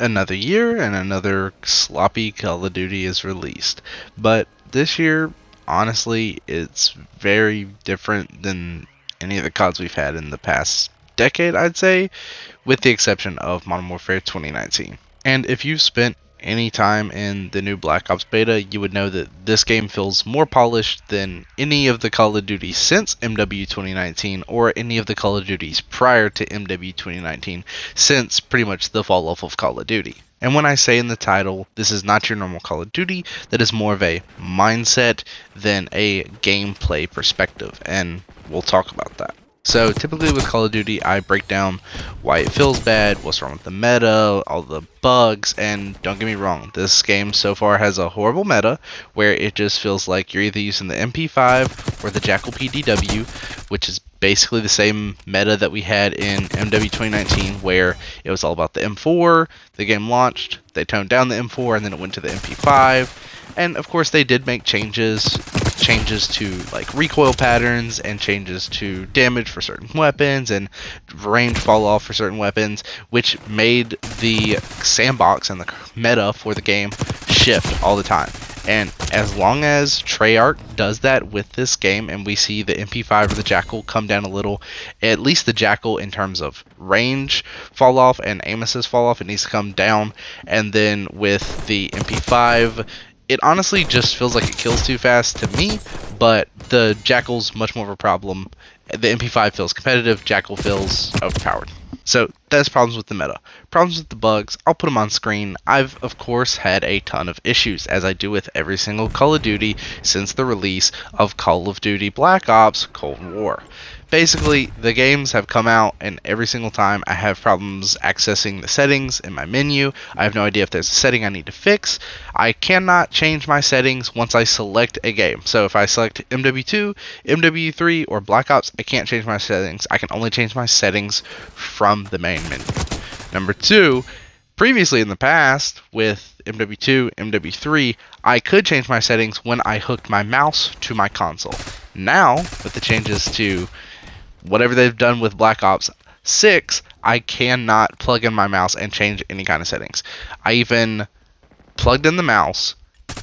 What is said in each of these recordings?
Another year and another sloppy Call of Duty is released. But this year, honestly, it's very different than any of the CODs we've had in the past decade, I'd say, with the exception of Modern Warfare 2019. And if you've spent any time in the new Black Ops beta, you would know that this game feels more polished than any of the Call of Duty since MW 2019 or any of the Call of Duties prior to MW 2019 since pretty much the fall off of Call of Duty. And when I say in the title, this is not your normal Call of Duty, that is more of a mindset than a gameplay perspective, and we'll talk about that. So typically with Call of Duty, I break down why it feels bad, what's wrong with the meta, all the bugs, and don't get me wrong, this game so far has a horrible meta where it just feels like you're either using the MP5 or the Jackal PDW, which is basically the same meta that we had in MW 2019 where it was all about the M4, the game launched, they toned down the M4, and then it went to the MP5. And of course they did make changes to like recoil patterns and changes to damage for certain weapons and range fall off for certain weapons, which made the sandbox and the meta for the game shift all the time. And as long as Treyarch does that with this game and we see the MP5 or the Jackal come down a little, at least the Jackal in terms of range fall off and aim assist fall off, it needs to come down. And then with the MP5, it honestly just feels like it kills too fast to me, but the Jackal's much more of a problem. The MP5 feels competitive, Jackal feels overpowered. So that's problems with the meta. Problems with the bugs, I'll put them on screen. I've, of course, had a ton of issues, as I do with every single Call of Duty since the release of Call of Duty Black Ops Cold War. Basically, the games have come out, and every single time I have problems accessing the settings in my menu. I have no idea if there's a setting I need to fix. I cannot change my settings once I select a game. So if I select MW2, MW3, or Black Ops, I can't change my settings. I can only change my settings from the main menu. Number two, previously in the past with MW2, MW3, I could change my settings when I hooked my mouse to my console. Now, with the changes to whatever they've done with Black Ops 6, I cannot plug in my mouse and change any kind of settings. I even plugged in the mouse,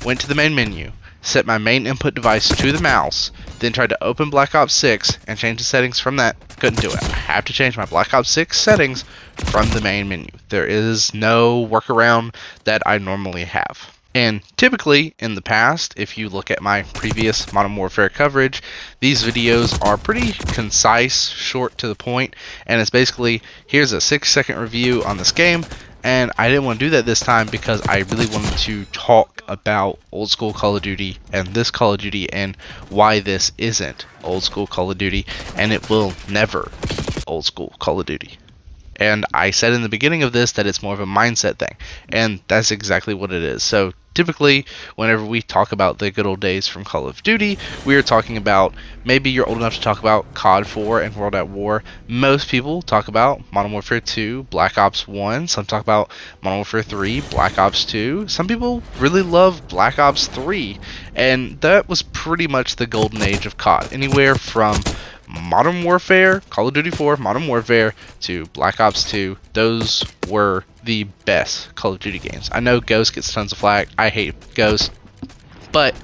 went to the main menu, set my main input device to the mouse, then tried to open Black Ops 6 and change the settings from that. Couldn't do it. I have to change my Black Ops 6 settings from the main menu. There is no workaround that I normally have. And typically, in the past, if you look at my previous Modern Warfare coverage, these videos are pretty concise, short to the point, and it's basically, here's a 6-second review on this game, and I didn't want to do that this time because I really wanted to talk about old school Call of Duty and this Call of Duty and why this isn't old school Call of Duty, and it will never be old school Call of Duty. And I said in the beginning of this that it's more of a mindset thing, and that's exactly what it is. So typically, whenever we talk about the good old days from Call of Duty, we are talking about, maybe you're old enough to talk about COD 4 and World at War. Most people talk about Modern Warfare 2, Black Ops 1. Some talk about Modern Warfare 3, Black Ops 2. Some people really love Black Ops 3, and that was pretty much the golden age of COD. Anywhere from Modern Warfare, Call of Duty 4, Modern Warfare, to Black Ops 2, those were the best Call of Duty games. I know Ghost gets tons of flack. I hate Ghost. But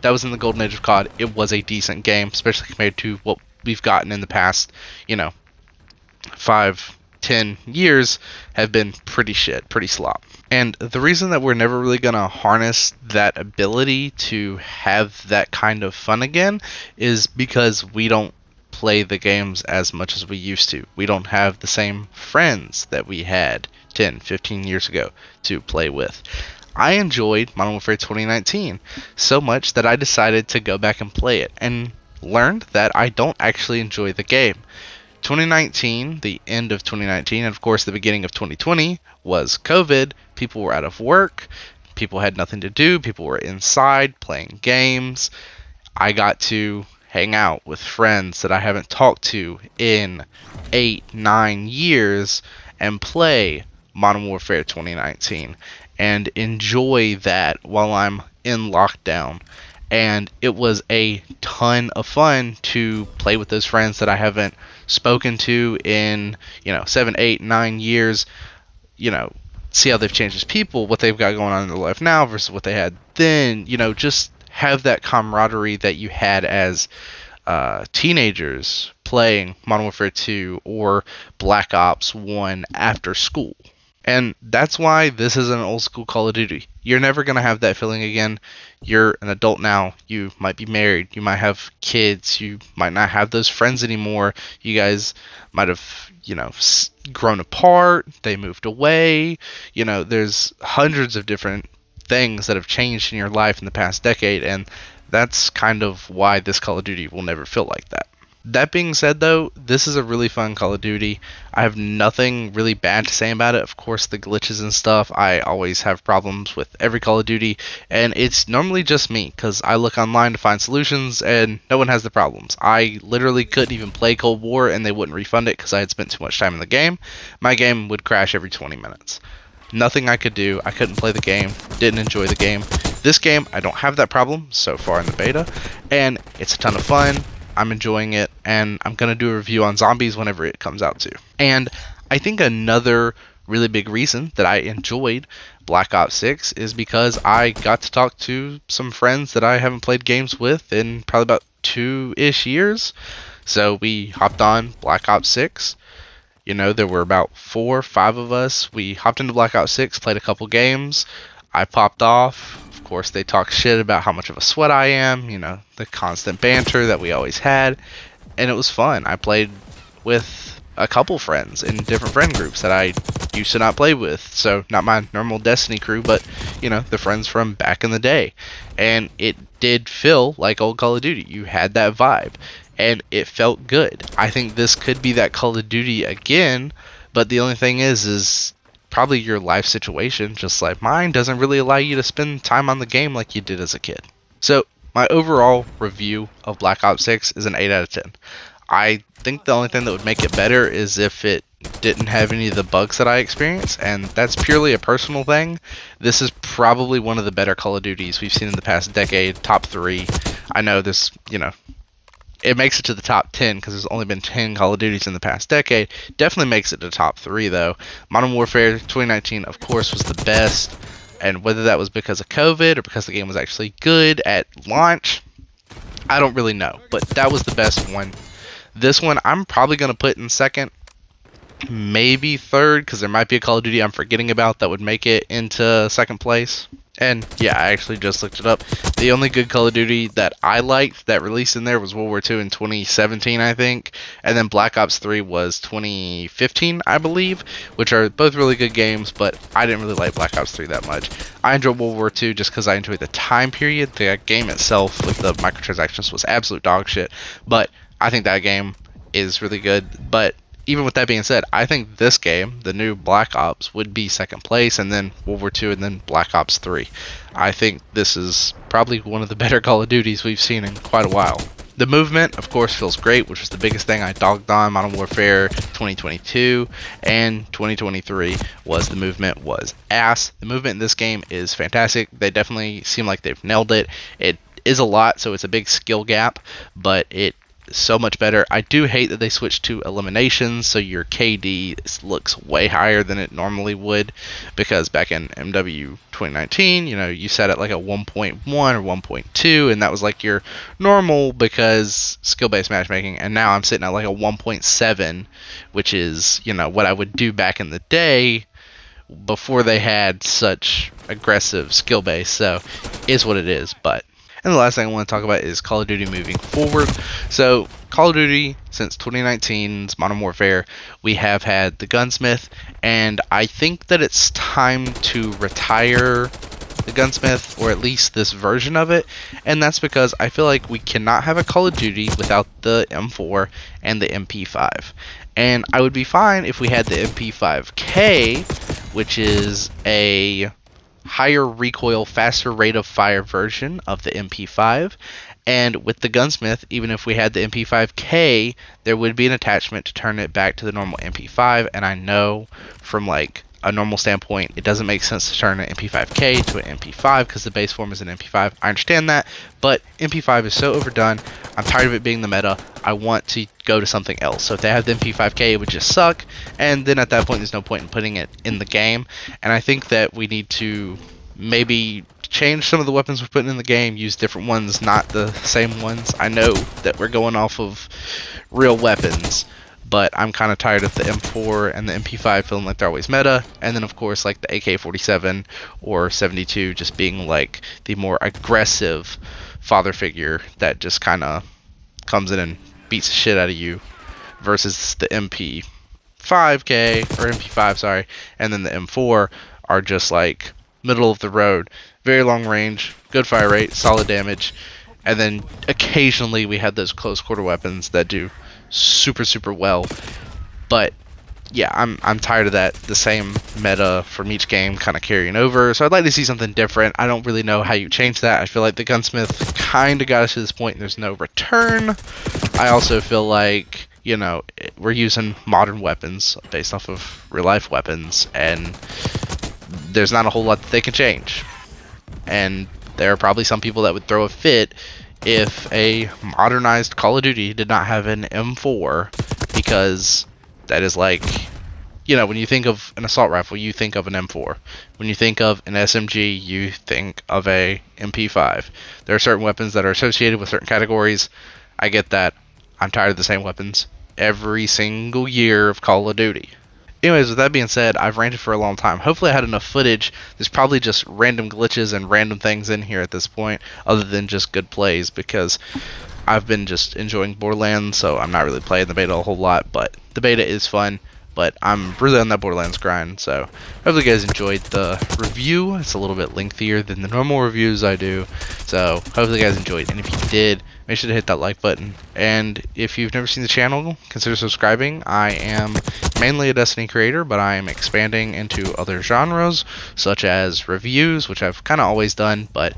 that was in the golden age of COD. It was a decent game, especially compared to what we've gotten in the past, 5-10 years have been pretty shit, pretty slop. And the reason that we're never really going to harness that ability to have that kind of fun again is because we don't play the games as much as we used to. We don't have the same friends that we had 10, 15 years ago to play with. I enjoyed Modern Warfare 2019 so much that I decided to go back and play it and learned that I don't actually enjoy the game. 2019, the end of 2019, and of course the beginning of 2020 was COVID. People were out of work. People had nothing to do. People were inside playing games. I got to hang out with friends that I haven't talked to in 8-9 years and play Modern Warfare 2019 and enjoy that while I'm in lockdown. And it was a ton of fun to play with those friends that I haven't spoken to in 7, 8, 9 years. see how they've changed as people, what they've got going on in their life now versus what they had then. Just have that camaraderie that you had as teenagers playing Modern Warfare 2 or Black Ops 1 after school. And that's why this is an old school Call of Duty. You're never going to have that feeling again. You're an adult now. You might be married. You might have kids. You might not have those friends anymore. You guys might have, grown apart. They moved away. There's hundreds of different things that have changed in your life in the past decade. And that's kind of why this Call of Duty will never feel like that. That being said, though, this is a really fun Call of Duty. I have nothing really bad to say about it. Of course, the glitches and stuff, I always have problems with every Call of Duty, and it's normally just me, because I look online to find solutions, and no one has the problems. I literally couldn't even play Cold War, and they wouldn't refund it because I had spent too much time in the game. My game would crash every 20 minutes. Nothing I could do. I couldn't play the game. Didn't enjoy the game. This game, I don't have that problem so far in the beta, and it's a ton of fun. I'm enjoying it, and I'm going to do a review on zombies whenever it comes out too. And I think another really big reason that I enjoyed Black Ops 6 is because I got to talk to some friends that I haven't played games with in probably about 2-ish years. So we hopped on Black Ops 6. There were about 4 or 5 of us. We hopped into Black Ops 6, played a couple games. I popped off. Of course, they talk shit about how much of a sweat I am, the constant banter that we always had, and it was fun. I played with a couple friends in different friend groups that I used to not play with, so not my normal Destiny crew, but, the friends from back in the day, and it did feel like old Call of Duty. You had that vibe, and it felt good. I think this could be that Call of Duty again, but the only thing is probably your life situation, just like mine, doesn't really allow you to spend time on the game like you did as a kid. So my overall review of Black Ops 6 is an 8 out of 10. I think the only thing that would make it better is if it didn't have any of the bugs that I experienced, and that's purely a personal thing. This is probably one of the better Call of Duties we've seen in the past decade, top 3. I know this, it makes it to the top 10 because there's only been 10 Call of Duties in the past decade. Definitely makes it to top 3 though. Modern Warfare 2019, of course, was the best, and whether that was because of COVID or because the game was actually good at launch, I don't really know, but that was the best one. This one I'm probably going to put in second, maybe third, because there might be a Call of Duty I'm forgetting about that would make it into second place. And yeah, I actually just looked it up. The only good Call of Duty that I liked that released in there was World War II in 2017, I think. And then Black Ops 3 was 2015, I believe, which are both really good games, but I didn't really like Black Ops 3 that much. I enjoyed World War II just because I enjoyed the time period. The game itself with the microtransactions was absolute dog shit, but I think that game is really good. But even with that being said, I think this game, the new Black Ops, would be second place, and then World War II, and then Black Ops 3. I think this is probably one of the better Call of Duties we've seen in quite a while. The movement, of course, feels great, which was the biggest thing I dogged on Modern Warfare 2022, and 2023 was the movement was ass. The movement in this game is fantastic. They definitely seem like they've nailed it. It is a lot, so it's a big skill gap, but it so much better. I do hate that they switched to eliminations, so your KD looks way higher than it normally would, because back in MW 2019, you set it like a 1.1 or 1.2, and that was like your normal because skill-based matchmaking, and now I'm sitting at like a 1.7, which is, what I would do back in the day before they had such aggressive skill base, so is what it is. But and the last thing I want to talk about is Call of Duty moving forward. So, Call of Duty, since 2019's Modern Warfare, we have had the Gunsmith, and I think that it's time to retire the Gunsmith, or at least this version of it, and that's because I feel like we cannot have a Call of Duty without the M4 and the MP5. And I would be fine if we had the MP5K, which is a higher recoil, faster rate of fire version of the MP5, and with the Gunsmith, even if we had the MP5K, there would be an attachment to turn it back to the normal MP5, and I know from a normal standpoint, it doesn't make sense to turn an MP5K to an MP5 because the base form is an MP5. I understand that, but MP5 is so overdone. I'm tired of it being the meta. I want to go to something else. So if they have the MP5K, it would just suck, and then at that point, there's no point in putting it in the game. And I think that we need to maybe change some of the weapons we're putting in the game, use different ones, not the same ones. I know that we're going off of real weapons, but I'm kind of tired of the M4 and the MP5 feeling like they're always meta, and then of course like the AK-47 or 72 just being like the more aggressive father figure that just kind of comes in and beats the shit out of you, versus the MP5K or MP5, sorry, and then the M4 are just like middle of the road, very long range, good fire rate, solid damage, and then occasionally we have those close quarter weapons that do super well. But yeah, I'm tired of that, the same meta from each game kind of carrying over. So I'd like to see something different. I don't really know how you change that. I feel like the gunsmith kind of got us to this point and there's no return. I also feel like, you know, we're using modern weapons based off of real life weapons, and there's not a whole lot that they can change. And there are probably some people that would throw a fit if a modernized Call of Duty did not have an M4, because that is like, you know, when you think of an assault rifle, you think of an M4. When you think of an SMG, you think of a MP5. There are certain weapons that are associated with certain categories. I get that. I'm tired of the same weapons every single year of Call of Duty. Anyways, with that being said, I've ranted for a long time. Hopefully I had enough footage. There's probably just random glitches and random things in here at this point, other than just good plays, because I've been just enjoying Borderlands, so I'm not really playing the beta a whole lot, but the beta is fun. But I'm really on that Borderlands grind, so hopefully you guys enjoyed the review. It's a little bit lengthier than the normal reviews I do, so hopefully you guys enjoyed. And if you did, make sure to hit that like button. And if you've never seen the channel, consider subscribing. I am mainly a Destiny creator, but I am expanding into other genres, such as reviews, which I've kind of always done, but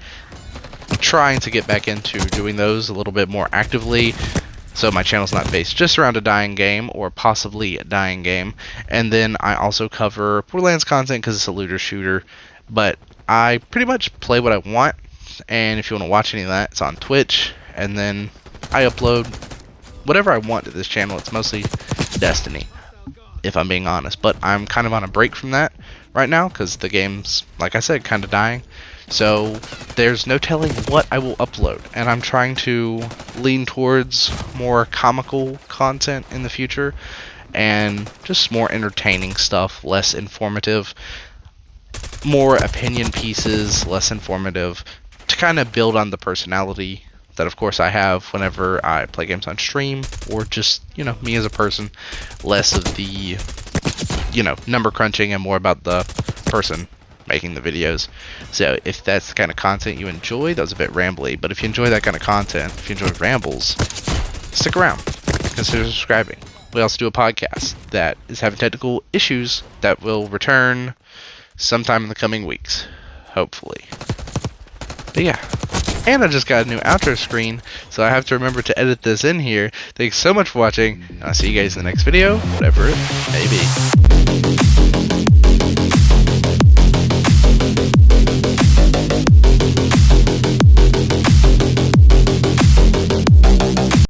I'm trying to get back into doing those a little bit more actively, so my channel's not based just around a dying game or possibly a dying game. And then I also cover Borderlands content because it's a looter shooter, but I pretty much play what I want, and if you want to watch any of that, it's on Twitch. And then I upload whatever I want to this channel. It's mostly Destiny, if I'm being honest, but I'm kind of on a break from that right now because the game's, like I said, kind of dying. So there's no telling what I will upload, and I'm trying to lean towards more comical content in the future and just more entertaining stuff, less informative, more opinion pieces, less informative, to kind of build on the personality that of course I have whenever I play games on stream, or just, you know, me as a person, less of the, you know, number crunching and more about the person making the videos. So if that's the kind of content you enjoy, that was a bit rambly, but if you enjoy that kind of content, if you enjoy rambles, stick around, consider subscribing. We also do a podcast that is having technical issues that will return sometime in the coming weeks, hopefully. But yeah, and I just got a new outro screen, so I have to remember to edit this in here. Thanks so much for watching, and I'll see you guys in the next video, whatever it may be.